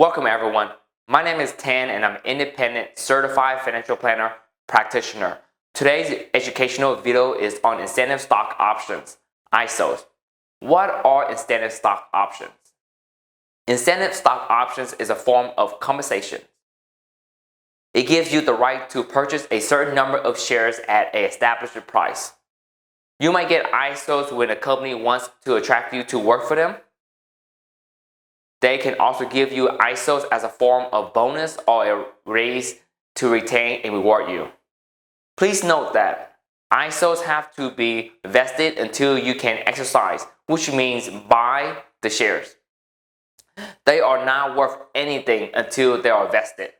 Welcome everyone. My name is Tan and I'm an independent certified financial planner practitioner. Today's educational video is on incentive stock options, ISOs. What are incentive stock options? Incentive stock options is a form of compensation. It gives you the right to purchase a certain number of shares at an established price. You might get ISOs when a company wants to attract you to work for them. They can also give you ISOs as a form of bonus or a raise to retain and reward you. Please note that ISOs have to be vested until you can exercise, which means buy the shares. They are not worth anything until they are vested.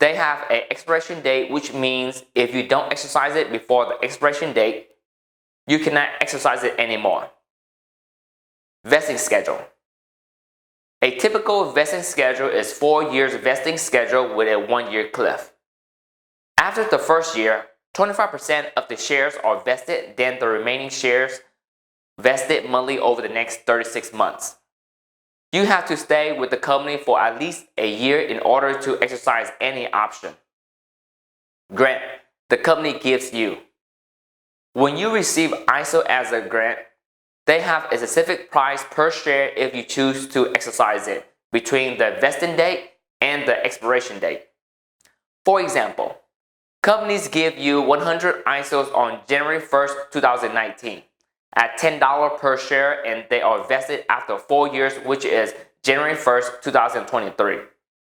They have an expiration date, which means if you don't exercise it before the expiration date, you cannot exercise it anymore. Vesting schedule. A typical vesting schedule is 4 years vesting schedule with a 1-year cliff. After the first year, 25% of the shares are vested, then the remaining shares vested monthly over the next 36 months. You have to stay with the company for at least a year in order to exercise any option. Grant, the company gives you. When you receive ISO as a grant, they have a specific price per share if you choose to exercise it between the vesting date and the expiration date. For example, companies give you 100 ISOs on January 1st, 2019 at $10 per share, and they are vested after 4 years, which is January 1st, 2023.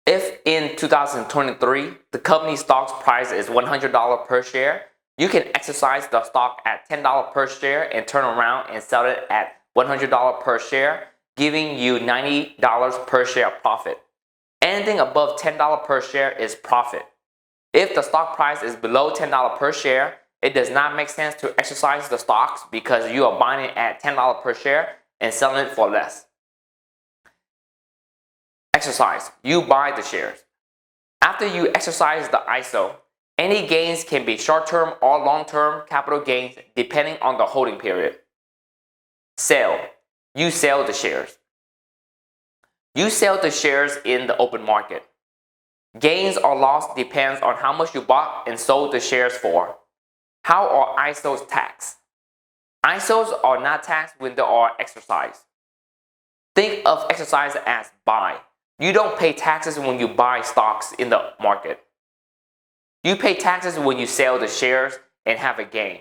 If in 2023, the company's stock price is $100 per share, you can exercise the stock at $10 per share and turn around and sell it at $100 per share, giving you $90 per share profit. Anything above $10 per share is profit. If the stock price is below $10 per share, it does not make sense to exercise the stocks because you are buying it at $10 per share and selling it for less. Exercise. You buy the shares. After you exercise the ISO, any gains can be short-term or long-term capital gains depending on the holding period. Sell. You sell the shares. You sell the shares in the open market. Gains or loss depends on how much you bought and sold the shares for. How are ISOs taxed? ISOs are not taxed when they are exercised. Think of exercise as buy. You don't pay taxes when you buy stocks in the market. You pay taxes when you sell the shares and have a gain.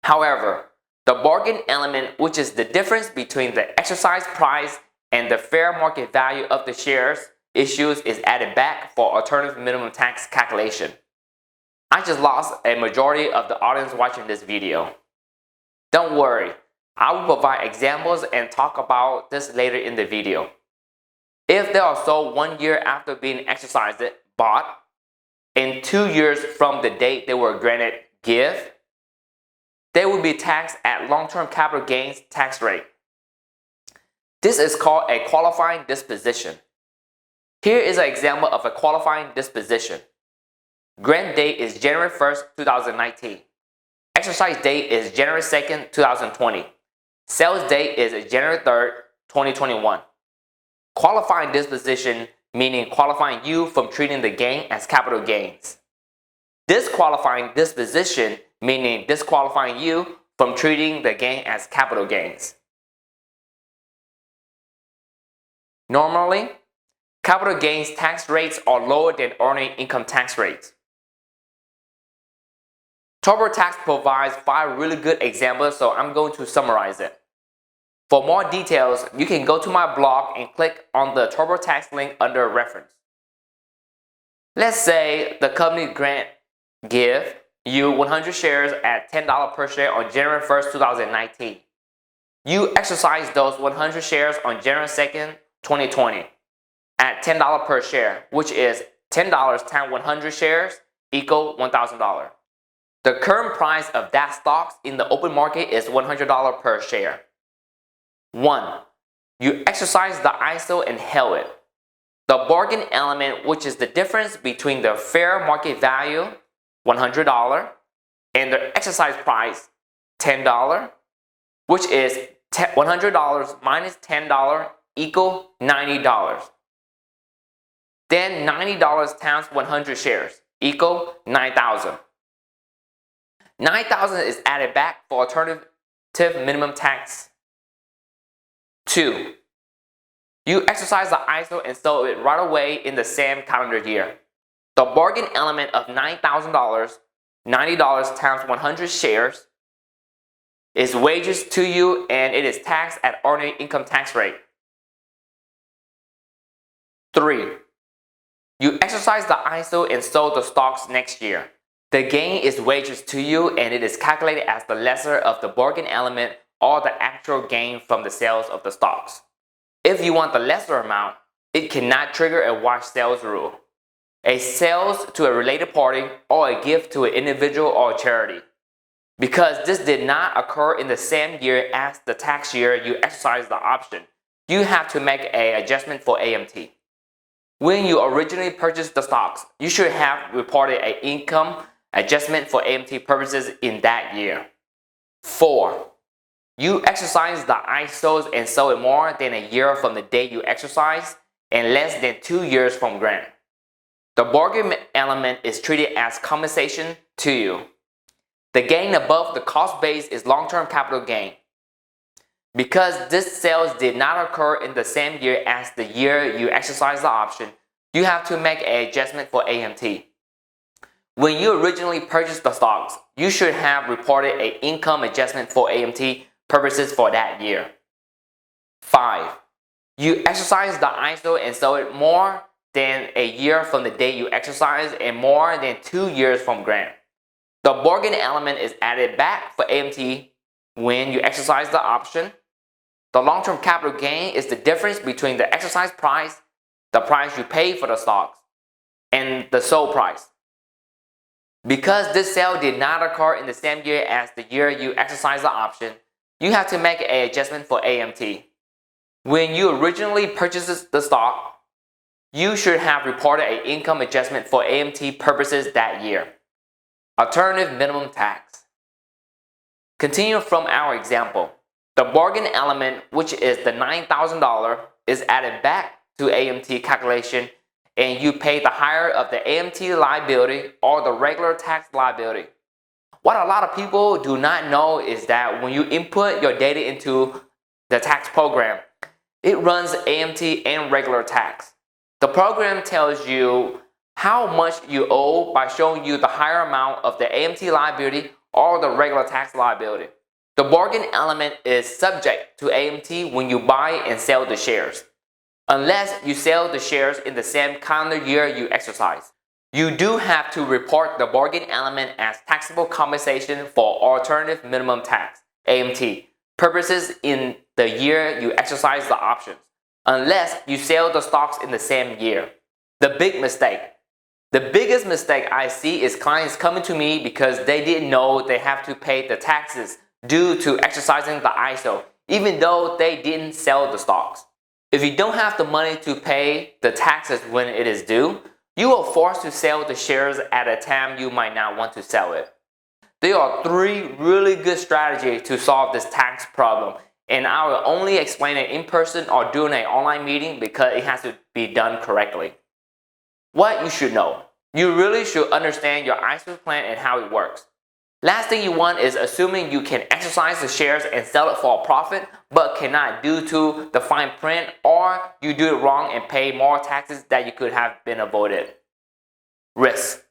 However, the bargain element, which is the difference between the exercise price and the fair market value of the shares issued, is added back for alternative minimum tax calculation. I just lost a majority of the audience watching this video. Don't worry, I will provide examples and talk about this later in the video. If they are sold 1 year after being exercised, bought, in 2 years from the date they were granted give, they will be taxed at long-term capital gains tax rate. This is called a qualifying disposition. Here is an example of a qualifying disposition. Grant date is January 1st, 2019. Exercise date is January 2nd, 2020. Sales date is January 3rd, 2021. Qualifying disposition meaning qualifying you from treating the gain as capital gains. Disqualifying disposition meaning disqualifying you from treating the gain as capital gains. Normally, capital gains tax rates are lower than earning income tax rates. TurboTax provides 5 really good examples, so I'm going to summarize it. For more details, you can go to my blog and click on the TurboTax link under reference. Let's say the company grant give you 100 shares at $10 per share on January 1st, 2019. You exercise those 100 shares on January 2nd, 2020 at $10 per share, which is $10 times 100 shares equal $1,000. The current price of that stock in the open market is $100 per share. 1. You exercise the ISO and held it. The bargain element, which is the difference between the fair market value, $100, and the exercise price, $10, which is $100 minus $10 equal $90. Then $90 times 100 shares equal 9,000. 9,000 is added back for alternative minimum tax. 2. You exercise the ISO and sell it right away in the same calendar year. The bargain element of $9,000, $90 times 100 shares, is wages to you and it is taxed at ordinary income tax rate. 3. You exercise the ISO and sell the stocks next year. The gain is wages to you and it is calculated as the lesser of the bargain element or the actual gain from the sales of the stocks. If you want the lesser amount, it cannot trigger a wash sales rule, a sales to a related party, or a gift to an individual or charity. Because this did not occur in the same year as the tax year you exercised the option, you have to make an adjustment for AMT. When you originally purchased the stocks, you should have reported an income adjustment for AMT purposes in that year. 4. You exercise the ISOs and sell it more than a year from the day you exercise and less than 2 years from grant. The bargain element is treated as compensation to you. The gain above the cost base is long-term capital gain. Because this sales did not occur in the same year as the year you exercised the option, you have to make an adjustment for AMT. When you originally purchased the stocks, you should have reported an income adjustment for AMT purposes for that year. 5. You exercise the ISO and sell it more than a year from the day you exercise and more than 2 years from grant. The bargain element is added back for AMT when you exercise the option. The long-term capital gain is the difference between the exercise price, the price you pay for the stocks, and the sold price. Because this sale did not occur in the same year as the year you exercised the option, you have to make an adjustment for AMT. When you originally purchased the stock, you should have reported an income adjustment for AMT purposes that year. Alternative minimum tax. Continue from our example. The bargain element, which is the $9,000, is added back to AMT calculation and you pay the higher of the AMT liability or the regular tax liability. What a lot of people do not know is that when you input your data into the tax program, it runs AMT and regular tax. The program tells you how much you owe by showing you the higher amount of the AMT liability or the regular tax liability. The bargain element is subject to AMT when you buy and sell the shares, unless you sell the shares in the same calendar year you exercise. You do have to report the bargain element as taxable compensation for alternative minimum tax, AMT, purposes in the year you exercise the options, unless you sell the stocks in the same year. The big mistake. The biggest mistake I see is clients coming to me because they didn't know they have to pay the taxes due to exercising the ISO, even though they didn't sell the stocks. If you don't have the money to pay the taxes when it is due, you are forced to sell the shares at a time you might not want to sell it. There are 3 really good strategies to solve this tax problem, and I will only explain it in person or during an online meeting because it has to be done correctly. What you should know. You really should understand your ISO plan and how it works. Last thing you want is assuming you can exercise the shares and sell it for a profit but cannot due to the fine print, or you do it wrong and pay more taxes that you could have been avoided. Risk.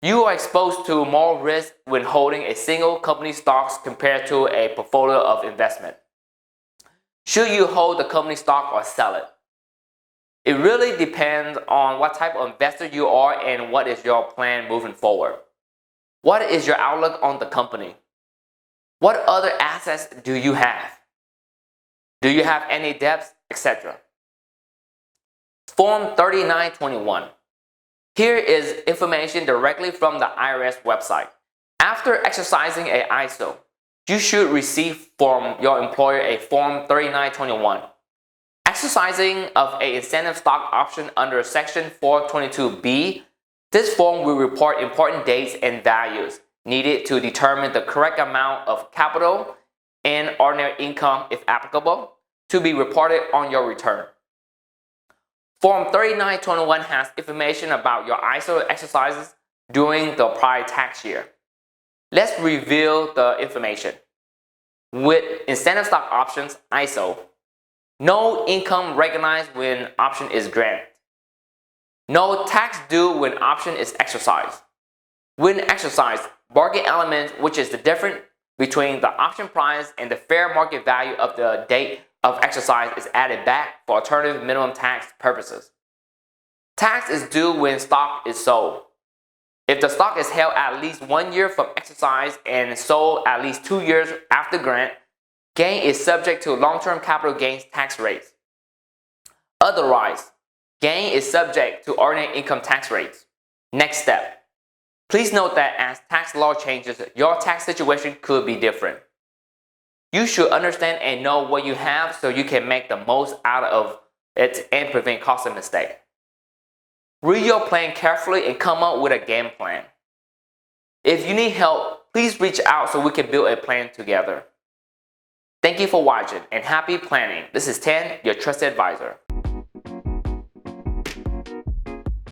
You are exposed to more risk when holding a single company stocks compared to a portfolio of investment. Should you hold the company stock or sell it? It really depends on what type of investor you are and what is your plan moving forward. What is your outlook on the company? What other assets do you have? Do you have any debts, etc.? Form 3921. Here is information directly from the IRS website. After exercising an ISO, you should receive from your employer a Form 3921. Exercising of an incentive stock option under Section 422B, this form will report important dates and values needed to determine the correct amount of capital and ordinary income, if applicable, to be reported on your return. Form 3921 has information about your ISO exercises during the prior tax year. Let's review the information. With incentive stock options, ISO, no income recognized when option is granted. No tax due when option is exercised. When exercised, bargain element, which is the difference between the option price and the fair market value of the date of exercise, is added back for alternative minimum tax purposes. Tax is due when stock is sold. If the stock is held at least 1 year from exercise and sold at least 2 years after grant, gain is subject to long-term capital gains tax rates. Otherwise, gain is subject to ordinary income tax rates. Next step. Please note that as tax law changes, your tax situation could be different. You should understand and know what you have so you can make the most out of it and prevent costly mistakes. Read your plan carefully and come up with a game plan. If you need help, please reach out so we can build a plan together. Thank you for watching and happy planning. This is Tan, your trusted advisor.